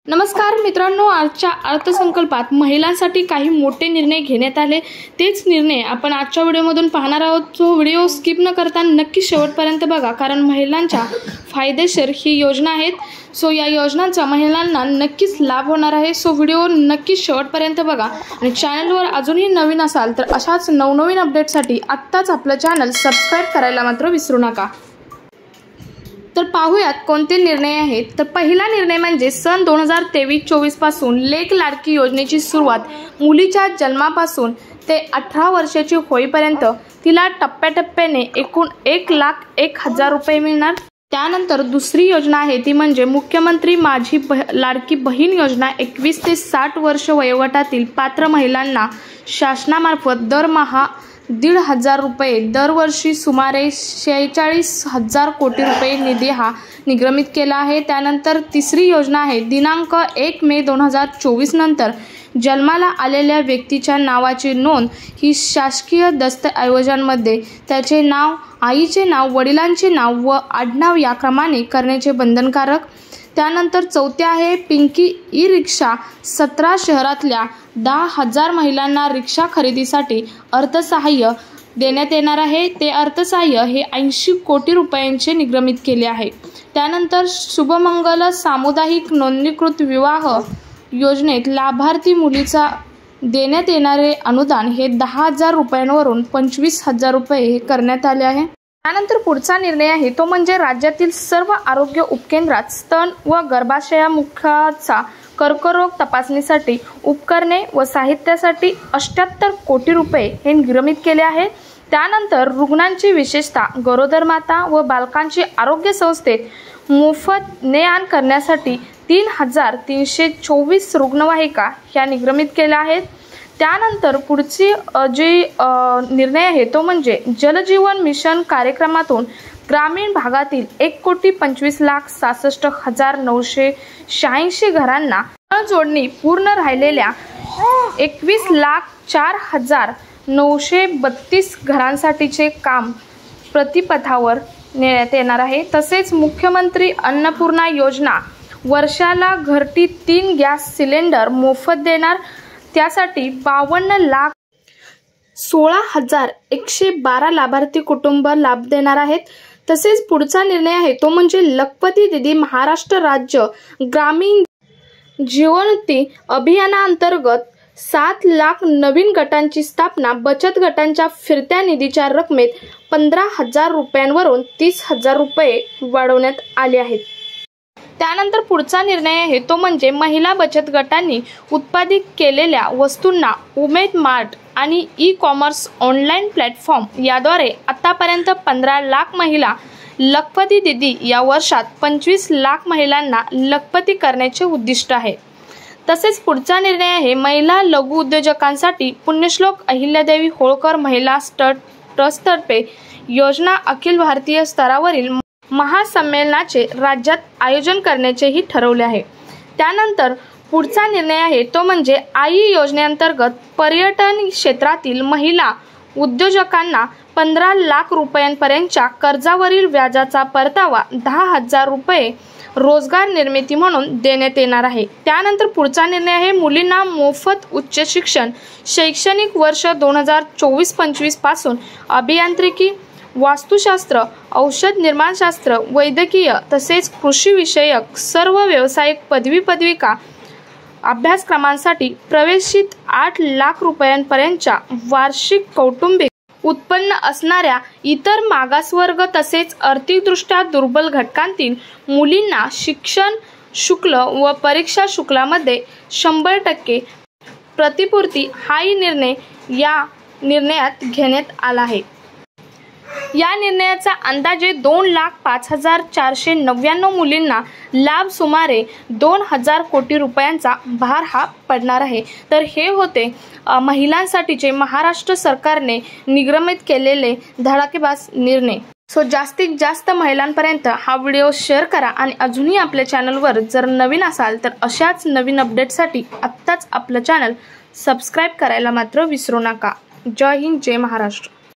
नमस्कार मित्रांनो, आजच्या अर्थसंकल्पात महिलांसाठी काही मोठे निर्णय घेण्यात आले। तेच निर्णय आपण आजच्या व्हिडिओमधून पाहणार आहोत। तो व्हिडिओ स्किप न करता नक्की शेवटपर्यंत बघा, कारण महिलांच्या फायदेशीर ही योजना आहेत। सो या योजनांचा महिलांना नक्कीच लाभ होणार आहे। सो व्हिडिओ नक्की शेवटपर्यंत बघा आणि चॅनलवर अजूनही नवीन असाल तर अशाच नवनवीन अपडेटसाठी आत्ताच आपलं चॅनल सबस्क्राइब करायला मात्र विसरू नका। तर पाहूयात कोणते निर्णय आहेत। तर पहिला निर्णय म्हणजे सन 2023-24 पासून लेक लाडकी योजनेची सुरुवात मुलीच्या जन्मापासून ते 18 वर्षाची होईपर्यंत तिला टप्प्याटप्प्याने एकूण 1,01,000 रुपये मिळणार। त्यानंतर दुसरी योजना आहे ती म्हणजे मुख्यमंत्री माझी लाडकी बहीण योजना। 21 ते 60 वर्ष वयोगटातील पात्र महिलांना शासनामार्फत दरमहा 1,500 रुपये, दरवर्षी सुमारे 46,000 कोटी रुपये निधी हा निगमित केला आहे। त्यानंतर तिसरी योजना आहे दिनांक 1 मे 2024 नंतर जन्माला आलेल्या व्यक्तीच्या नावाची नोंद ही शासकीय दस्तऐवजांमध्ये त्याचे नाव, आईचे नाव, वडिलांचे नाव व आडनाव या क्रमाने करण्याचे बंधनकारक। त्यानंतर चौथे आहे पिंकी ई रिक्षा। 17 शहरातल्या 10,000 महिलांना रिक्षा खरेदीसाठी अर्थसहाय्य देण्यात येणार आहे। ते अर्थसहाय्य हे 80 कोटी रुपयांचे निगमित केले आहे। त्यानंतर शुभमंगल सामुदायिक नोंदणीकृत विवाह योजनेत लाभार्थी मुलीचा देण्यात येणारे अनुदान हे 10,000 रुपयांवरून 25,000 रुपये हे करण्यात आले आहे। त्यानंतर पुढचा निर्णय आहे तो म्हणजे राज्यातील सर्व आरोग्य उपकेंद्रात स्तन व गर्भाशयामुखाचा कर्करोग तपासणीसाठी उपकरणे व साहित्यासाठी 78 कोटी रुपये हे निर्मित केले आहे। त्यानंतर रुग्णांची विशेषतः गरोदर माता व बालकांची आरोग्य संस्थेत मोफत ने-आण करण्यासाठी 3,324 रुग्णवाहिका ह्या निर्मित केल्या आहेत। त्यानंतर पुढची जी निर्णय आहे तो म्हणजे जलजीवन मिशन कार्यक्रमातून ग्रामीण भागातील 1,25,66,986 घरांना नळ जोडणी पूर्ण राहिलेल्या 21,04,932 घरांसाठीचे काम प्रतिपथावर नेण्यात येणार आहे। तसेच मुख्यमंत्री अन्नपूर्णा योजना वर्षाला घरटी 3 गॅस सिलेंडर मोफत देणार। त्यासाठी 52,16,112 लाभार्थी कुटुंब लाभ देणार आहेत। तसेच पुढचा निर्णय आहे तो म्हणजे लखपती दीदी महाराष्ट्र राज्य ग्रामीण जीवनोन्नती अभियानांतर्गत 7 लाख नवीन गटांची स्थापना। बचत गटांच्या फिरत्या निधीच्या रकमेत 15,000 रुपयांवरून 30,000 रुपये वाढवण्यात आले आहेत। त्यानंतर पुढचा निर्णय आहे तो म्हणजे महिला बचत गटांनी उत्पादित केलेल्या वस्तूंना उमेद मार्ट आणि ई-कॉमर्स ऑनलाईन प्लॅटफॉर्म याद्वारे आतापर्यंत 15 लाख महिला लखपती दीदी या वर्षात 25 लाख महिलांना लखपती करण्याचे उद्दिष्ट आहे। तसेच पुढचा निर्णय आहे महिला लघु उद्योजकांसाठी पुण्यश्लोक अहिल्यादेवी होळकर महिला ट्रस्टतर्फे योजना अखिल भारतीय स्तरावरील महासंमेलनाचे राज्यात आयोजन करण्याचेही ठरवले आहे। त्यानंतर पुढचा निर्णय आहे तो म्हणजे आई योजनेअंतर्गत पर्यटन क्षेत्रातील महिला उद्योजकांना 15 लाख रुपयांपर्यंतच्या कर्जावरील व्याजाचा परतावा 10,000 रुपये रोजगार निर्मिती म्हणून देण्यात येणार आहे। त्यानंतर पुढचा निर्णय आहे मुलींना मोफत उच्च शिक्षण। शैक्षणिक वर्ष 2024-25 पासून अभियांत्रिकी, वास्तुशास्त्र, औषध निर्माणशास्त्र, वैद्यकीय तसेच कृषी विषयक सर्व व्यावसायिक पदविका अभ्यासक्रमांसाठी प्रवेशित 8 लाख रुपयांपर्यंतच्या वार्षिक कौटुंबिक उत्पन्न असणाऱ्या इतर मागासवर्ग तसेच आर्थिकदृष्ट्या दुर्बल घटकांतील मुलींना शिक्षण शुल्क व परीक्षा शुल्कामध्ये 100% प्रतिपूर्ती हाही निर्णय या निर्णयात घेण्यात आला आहे। या निर्णयाचा अंदाजे 2,05,499 मुलींना लाभ सुमारे 2,000 कोटी रुपयांचा भार हा पडणार आहे। तर हे होते महिलांसाठीचे महाराष्ट्र सरकारने निगमित केलेले धडाकेबाज निर्णय। सो जास्तीत जास्त महिलांपर्यंत हा व्हिडिओ शेअर करा आणि अजूनही आपल्या चॅनलवर जर नवीन असाल तर अशाच नवीन अपडेटसाठी आत्ताच आपलं चॅनल सबस्क्राइब करायला मात्र विसरू नका। जय हिंद, जय महाराष्ट्र।